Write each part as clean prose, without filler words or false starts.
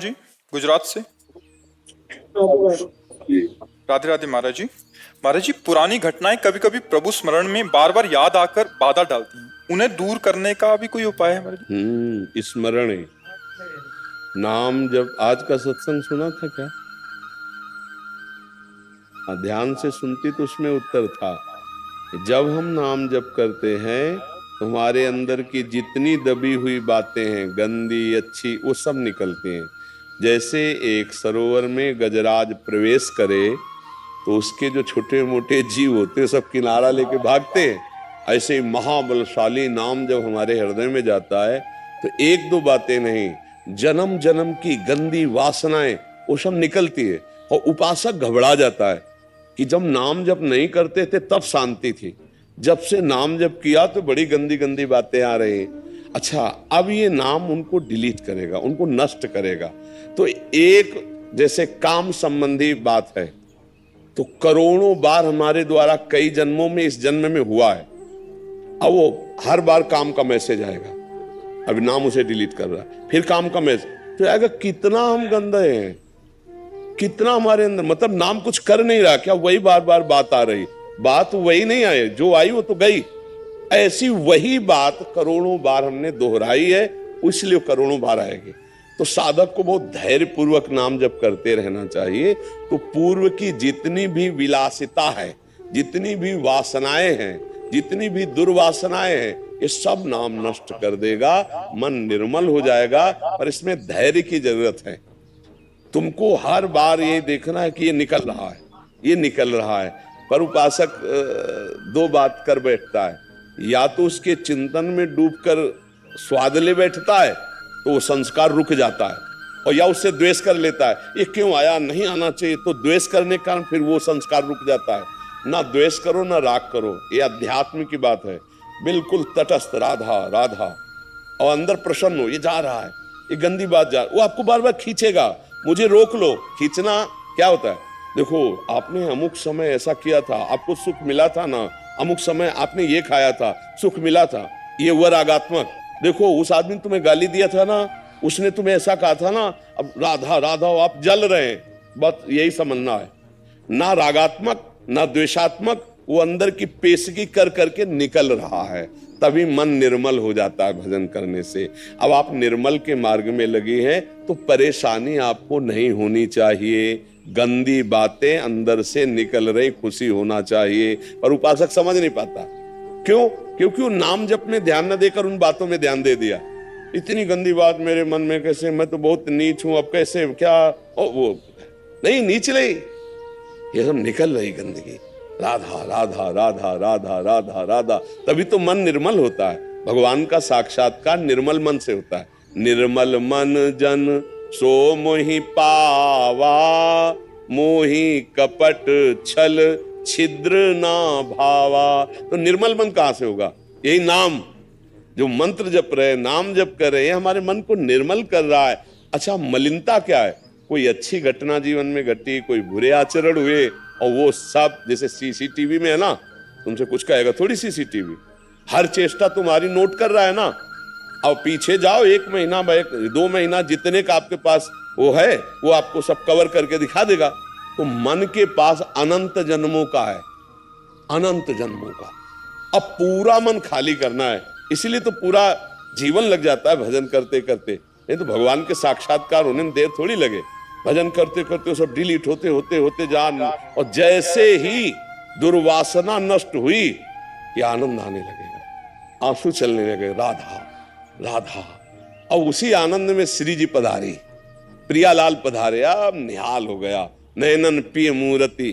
जी गुजरात से। राधे राधे महाराज जी। महाराज जी, पुरानी घटनाएं कभी कभी प्रभु स्मरण में बार बार याद आकर बाधा डालती हैं, उन्हें दूर करने का भी कोई उपाय है महाराज जी? स्मरण है। नाम जब आज का सत्संग सुना था क्या? ध्यान से सुनती तो उसमें उत्तर था। जब हम नाम जप करते हैं तो हमारे अंदर की जितनी दबी हुई बातें हैं, गंदी अच्छी, वो सब निकलती हैं। जैसे एक सरोवर में गजराज प्रवेश करे तो उसके जो छोटे मोटे जीव होते हैं सब किनारा लेके भागते हैं। ऐसे ही महाबलशाली नाम जब हमारे हृदय में जाता है तो एक दो बातें नहीं, जन्म जन्म की गंदी वासनाएं वो सब निकलती है। और उपासक घबरा जाता है कि जब नाम जप नहीं करते थे तब शांति थी, जब से नाम जप किया तो बड़ी गंदी गंदी बातें आ रही। अच्छा, अब ये नाम उनको डिलीट करेगा, उनको नष्ट करेगा। तो एक जैसे काम संबंधी बात है तो करोड़ों बार हमारे द्वारा कई जन्मों में इस जन्म में हुआ है। अब वो हर बार काम का मैसेज आएगा, अभी नाम उसे डिलीट कर रहा है, फिर काम का मैसेज तो आएगा। कितना हम गंदे हैं, कितना हमारे अंदर, मतलब नाम कुछ कर नहीं रहा क्या, वही बार बार बात आ रही। बात वही नहीं आई, जो आई वो तो गई। ऐसी वही बात करोड़ों बार हमने दोहराई है, इसलिए करोड़ों बार आएगी। तो साधक को बहुत धैर्य पूर्वक नाम जप करते रहना चाहिए। तो पूर्व की जितनी भी विलासिता है, जितनी भी वासनाएं हैं, जितनी भी दुर्वासनाएं हैं, ये सब नाम नष्ट कर देगा। मन निर्मल हो जाएगा। पर इसमें धैर्य की जरूरत है। तुमको हर बार ये देखना है कि ये निकल रहा है, ये निकल रहा है। पर उपासक दो बात कर बैठता है, या तो उसके चिंतन में डूबकर स्वाद ले बैठता है तो वो संस्कार रुक जाता है, और या उससे द्वेष कर लेता है, ये क्यों आया, नहीं आना चाहिए। तो द्वेष करने के कारण फिर वो संस्कार रुक जाता है। ना द्वेष करो ना राग करो, ये अध्यात्म की बात है। बिल्कुल तटस्थ, राधा राधा, और अंदर प्रसन्न हो, ये जा रहा है, ये गंदी बात जा, वो आपको बार बार खींचेगा। मुझे रोक लो। खींचना क्या होता है? देखो, आपने अमुक समय ऐसा किया था, आपको सुख मिला था ना, अमुक समय आपने ये खाया था, सुख मिला था, ये हुआ रागात्मक। देखो, उस आदमी ने तुम्हें गाली दिया था ना, उसने तुम्हें ऐसा कहा था ना, अब राधा राधा आप जल रहे हैं। बस यही समझना है, ना रागात्मक ना द्वेषात्मक, वो अंदर की पेशगी कर करके निकल रहा है, तभी मन निर्मल हो जाता है भजन करने से। अब आप निर्मल के मार्ग में लगी हैं तो परेशानी आपको नहीं होनी चाहिए। गंदी बातें अंदर से निकल रही, खुशी होना चाहिए। पर उपासक समझ नहीं पाता। क्यों? क्योंकि वो नाम जप में ध्यान न देकर उन बातों में ध्यान दे दिया। इतनी गंदी बात मेरे मन में कैसे, मैं तो बहुत नीच हूं, अब कैसे क्या, वो नहीं नीचले, ये सब निकल रही गंदगी। राधा राधा राधा राधा राधा राधा, तभी तो मन निर्मल होता है। भगवान का साक्षात्कार निर्मल मन से होता है। निर्मल मन जन सो मोहि पावा, मोहि कपट छल छिद्र ना भावा। तो निर्मल मन कहां से होगा? यही नाम, जो मंत्र जप रहे, नाम जप कर रहे हैं, हमारे मन को निर्मल कर रहा है। अच्छा, मलिनता क्या है? कोई अच्छी घटना जीवन में घटी, कोई बुरे आचरण हुए, और वो सब जैसे सीसीटीवी में है ना, तुमसे कुछ कहेगा थोड़ी, सीसीटीवी हर चेष्टा तुम्हारी नोट कर रहा है ना। अब पीछे जाओ, 1 महीना 2 महीना जितने का आपके पास वो है, वो आपको सब कवर करके दिखा देगा। तो मन के पास अनंत जन्मों का है, अनंत जन्मों का। अब पूरा मन खाली करना है, इसलिए तो पूरा जीवन लग जाता है भजन करते करते। नहीं तो भगवान के साक्षात्कार होने में देर थोड़ी लगे। भजन करते करते सब डिलीट होते होते होते जान, और जैसे ही दुर्वासना नष्ट हुई कि आनंद आने लगेगा, आंसू चलने लगे, राधा राधा। और उसी आनंद में श्री जी पधारी, प्रियालाल पधारे। अब निहाल हो गया, नयनन पिय मूर्ति,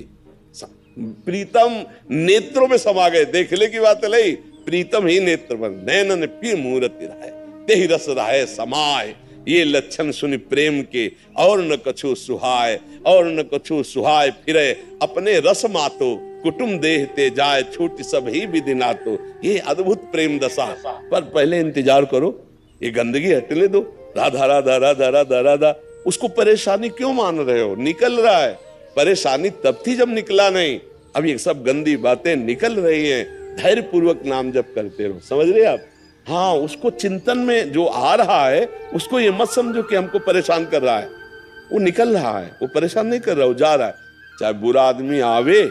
प्रीतम नेत्रों में समा गए। देखने की बात नहीं, प्रीतम ही नेत्र बन, नयनन पिय मूर्ति रहे, तेहि रस रहे समाय। ये लक्षण सुनि प्रेम के, और न कछु सुहाय, और न कछु सुहाय फिरे, अपने रस मातो कुटुम देहते जाए, छूट सब ही विधि नातो। ये अद्भुत प्रेम दशा। पर पहले इंतजार करो, ये गंदगी हटने दो। राधा राधा राधा राधा राधा, उसको परेशानी क्यों मान रहे हो? निकल रहा है। परेशानी तब थी जब निकला नहीं, अब ये सब गंदी बातें निकल रही हैं। धैर्य पूर्वक नाम जप करते रहो। समझ रहे आप? हाँ, उसको चिंतन में जो आ रहा है उसको ये मत समझो कि हमको परेशान कर रहा है। वो निकल रहा है, वो परेशान नहीं कर रहा, वो जा रहा है। चाहे बुरा आदमी आवे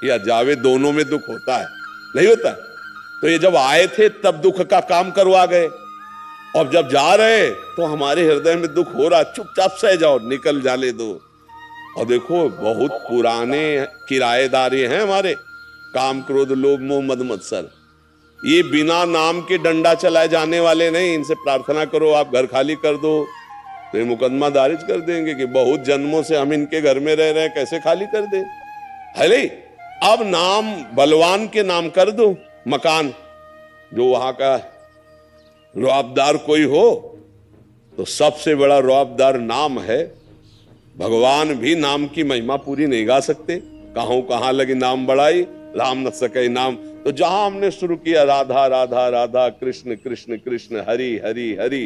या जावे, दोनों में दुख होता है, नहीं होता? तो ये जब आए थे तब दुख का काम करवा गए, और जब जा रहे तो हमारे हृदय में दुख हो रहा, चुपचाप सह जाओ, निकल जाने दो। और देखो बहुत पुराने किराएदार ये हैं हमारे, काम क्रोध लोभ मोह मद मत्सर, ये बिना नाम के डंडा चलाए जाने वाले नहीं। इनसे प्रार्थना करो आप घर खाली कर दो, तो ये मुकदमा दारिज कर देंगे कि बहुत जन्मों से हम इनके घर में रह रहे हैं, कैसे खाली कर दे। अरे अब नाम बलवान के नाम कर दो मकान, जो वहां का रुआबदार कोई हो, तो सबसे बड़ा रुआबदार नाम है। भगवान भी नाम की महिमा पूरी नहीं गा सकते, कहां लगी नाम बढ़ाई, राम न सके नाम। तो जहां हमने शुरू किया राधा राधा राधा, कृष्ण कृष्ण कृष्ण, हरि हरि हरि,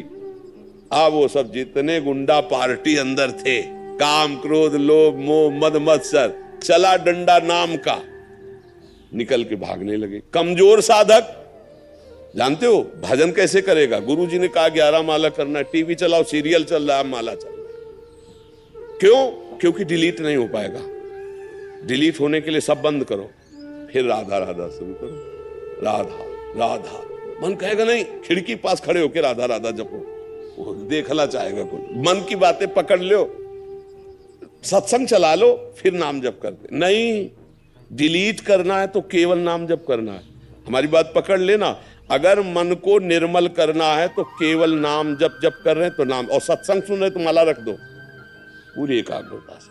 अब वो सब जितने गुंडा पार्टी अंदर थे, काम क्रोध लोभ मोह मद मत्सर, चला डंडा नाम का, निकल के भागने लगे। कमजोर साधक जानते हो भजन कैसे करेगा? गुरुजी ने कहा 11 माला करना, टीवी चलाओ, सीरियल चल रहा है, माला चल रहा है। क्यों? क्योंकि डिलीट नहीं हो पाएगा। डिलीट होने के लिए सब बंद करो, फिर राधा राधा शुरू करो, राधा राधा। मन कहेगा नहीं, खिड़की पास खड़े होकर राधा राधा जपो, वो देखना चाहेगा कोई। मन की बातें पकड़ लो, सत्संग चला लो, फिर नाम जप करते नहीं। डिलीट करना है तो केवल नाम जप करना है। हमारी बात पकड़ लेना, अगर मन को निर्मल करना है तो केवल नाम जप कर रहे हैं तो नाम, और सत्संग सुन रहे तो माला रख दो पूरी एकाग्रता से,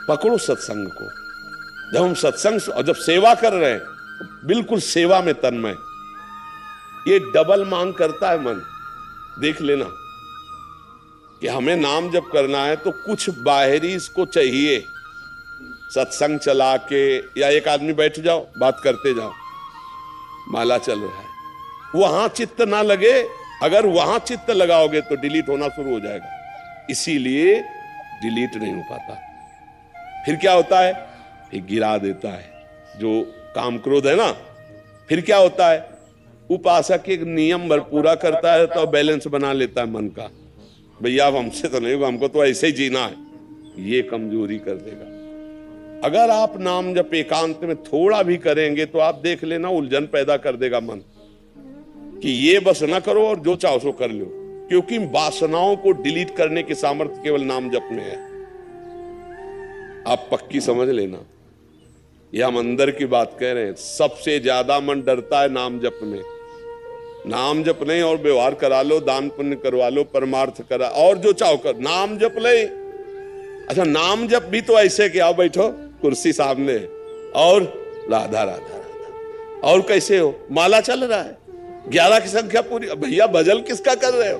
पकड़ो सत्संग को। जब हम सत्संग और जब सेवा कर रहे हैं तो बिल्कुल सेवा में तन्मय। ये डबल मांग करता है मन, देख लेना कि हमें नाम जप करना है तो कुछ बाहरी इसको चाहिए। सत्संग चला के या एक आदमी बैठ जाओ, बात करते जाओ, माला चल रहा है, वहां चित्त ना लगे। अगर वहां चित्त लगाओगे तो डिलीट होना शुरू हो जाएगा, इसीलिए डिलीट नहीं हो पाता। फिर क्या होता है? फिर गिरा देता है जो काम क्रोध है ना। फिर क्या होता है? उपासक एक नियम भर पूरा करता है तो बैलेंस बना लेता है मन का, भैया अब हमसे तो नहीं होगा, हमको तो ऐसे ही जीना है। ये कमजोरी कर देगा। अगर आप नाम जब एकांत में थोड़ा भी करेंगे तो आप देख लेना उलझन पैदा कर देगा मन, कि ये बस ना करो और जो चाहो सो कर लो, क्योंकि वासनाओं को डिलीट करने की सामर्थ्य केवल नाम जप में है। आप पक्की समझ लेना, ये हम अंदर की बात कह रहे हैं। सबसे ज्यादा मन डरता है नाम जप में। नाम जप नहीं और व्यवहार करा लो, दान पुण्य करवा लो, परमार्थ करा, और जो चाहो कर, नाम जप ले। अच्छा नाम जप भी तो ऐसे कि आओ बैठो कुर्सी सामने और राधा राधा राधा, और कैसे हो? माला चल रहा है, 11 की संख्या पूरी। भैया भजन किसका कर रहे हो?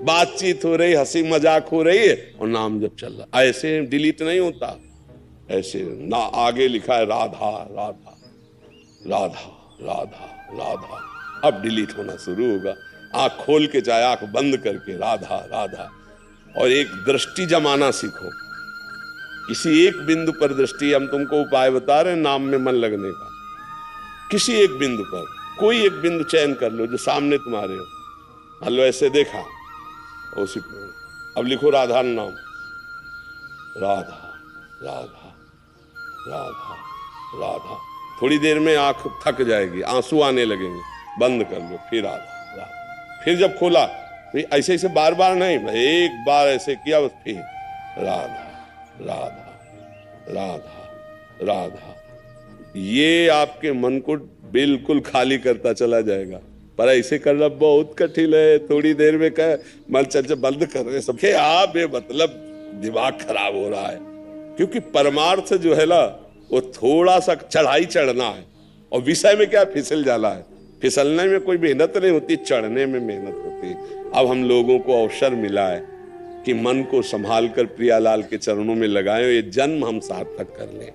बातचीत हो रही, हंसी मजाक हो रही है और नाम जप चल रहा। ऐसे डिलीट नहीं होता, ऐसे ना। आगे लिखा है राधा राधा राधा राधा राधा, अब डिलीट होना शुरू होगा। आंख खोल के चाहे आंख बंद करके राधा राधा, और एक दृष्टि जमाना सीखो, किसी एक बिंदु पर दृष्टि। हम तुमको उपाय बता रहे हैं नाम में मन लगने का। किसी एक बिंदु पर कोई एक बिंदु चयन कर लो जो सामने तुम्हारे हो। मान लो ऐसे देखा, उसी पर अब लिखो राधा नाम, राधा राधा राधा राधा। थोड़ी देर में आंख थक जाएगी, आंसू आने लगेंगे, बंद कर लो, फिर राधा राधा। फिर जब खोला ऐसे ऐसे बार बार नहीं, एक बार ऐसे किया बस, फिर राधा राधा राधा राधा। ये आपके मन को बिल्कुल खाली करता चला जाएगा। पर ऐसे करना बहुत कठिन है। थोड़ी देर में कह मन चल बंद कर रहे सबके, आप ये मतलब दिमाग खराब हो रहा है। क्योंकि परमार्थ जो है ना वो थोड़ा सा चढ़ाई चढ़ना है, और विषय में क्या फिसल जाना है। फिसलने में कोई मेहनत नहीं होती, चढ़ने में मेहनत होती है। अब हम लोगों को अवसर मिला है कि मन को संभाल कर प्रियालाल के चरणों में लगाएं, ये जन्म हम सार्थक कर लें।